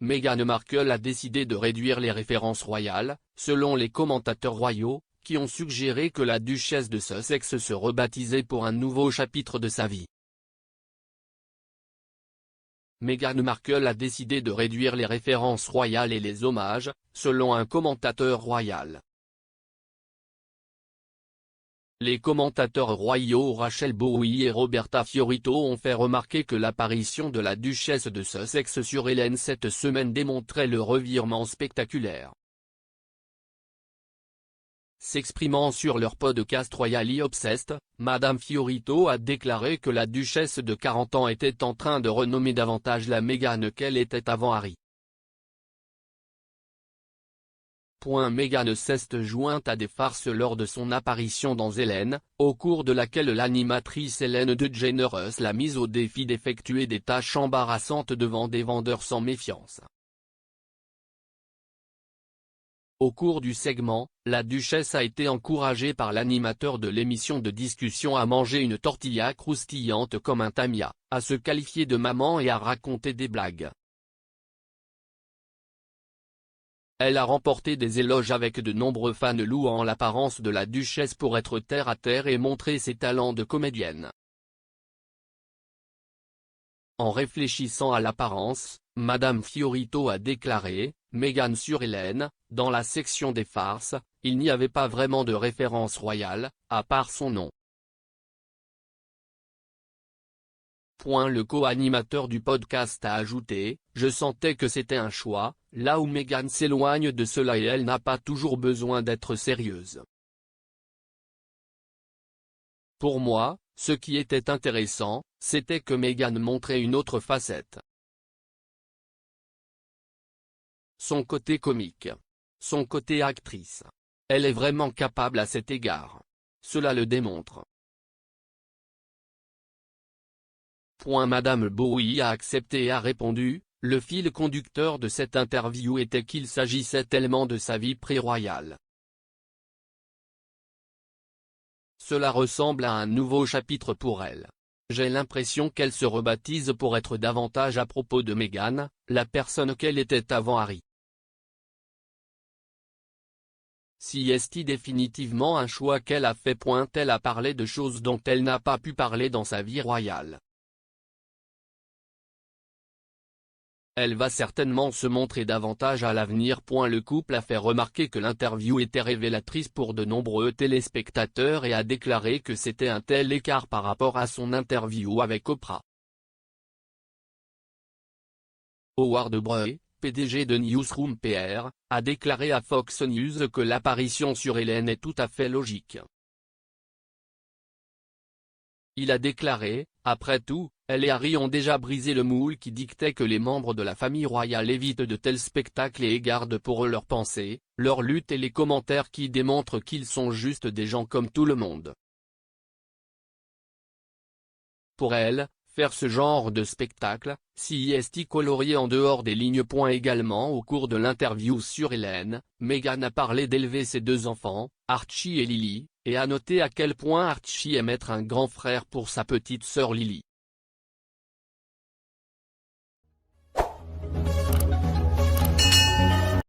Meghan Markle a décidé de réduire les références royales, selon les commentateurs royaux, qui ont suggéré que la duchesse de Sussex se rebaptisait pour un nouveau chapitre de sa vie. Meghan Markle a décidé de réduire les références royales et les hommages, selon un commentateur royal. Les commentateurs royaux Rachel Bowie et Roberta Fiorito ont fait remarquer que l'apparition de la duchesse de Sussex sur Ellen cette semaine démontrait le revirement spectaculaire. S'exprimant sur leur podcast Royally Obsessed, Madame Fiorito a déclaré que la duchesse de 40 ans était en train de renommer davantage la Meghan qu'elle était avant Harry. Meghan s'est jointe à des farces lors de son apparition dans Ellen, au cours de laquelle l'animatrice Ellen DeGeneres l'a mise au défi d'effectuer des tâches embarrassantes devant des vendeurs sans méfiance. Au cours du segment, la duchesse a été encouragée par l'animateur de l'émission de discussion à manger une tortilla croustillante comme un tamia, à se qualifier de maman et à raconter des blagues. Elle a remporté des éloges avec de nombreux fans louant l'apparence de la duchesse pour être terre à terre et montrer ses talents de comédienne. En réfléchissant à l'apparence, Madame Fiorito a déclaré, Meghan sur Ellen, dans la section des farces, il n'y avait pas vraiment de référence royale, à part son nom. Le co-animateur du podcast a ajouté, je sentais que c'était un choix, là où Meghan s'éloigne de cela et elle n'a pas toujours besoin d'être sérieuse. Pour moi, ce qui était intéressant, c'était que Meghan montrait une autre facette. Son côté comique. Son côté actrice. Elle est vraiment capable à cet égard. Cela le démontre. Madame Bowie a accepté et a répondu, le fil conducteur de cette interview était qu'il s'agissait tellement de sa vie pré-royale. Cela ressemble à un nouveau chapitre pour elle. J'ai l'impression qu'elle se rebaptise pour être davantage à propos de Meghan, la personne qu'elle était avant Harry. Si est-il définitivement un choix qu'elle a fait. Elle a parlé de choses dont elle n'a pas pu parler dans sa vie royale. Elle va certainement se montrer davantage à l'avenir. Le couple a fait remarquer que l'interview était révélatrice pour de nombreux téléspectateurs et a déclaré que c'était un tel écart par rapport à son interview avec Oprah. Howard Breuer, PDG de Newsroom PR, a déclaré à Fox News que l'apparition sur Ellen est tout à fait logique. Il a déclaré, après tout, elle et Harry ont déjà brisé le moule qui dictait que les membres de la famille royale évitent de tels spectacles et gardent pour eux leurs pensées, leurs luttes et les commentaires qui démontrent qu'ils sont juste des gens comme tout le monde. Pour elle, faire ce genre de spectacle, si est colorié en dehors des lignes. Également au cours de l'interview sur Ellen, Meghan a parlé d'élever ses deux enfants, Archie et Lily, et a noté à quel point Archie aime être un grand frère pour sa petite sœur Lily.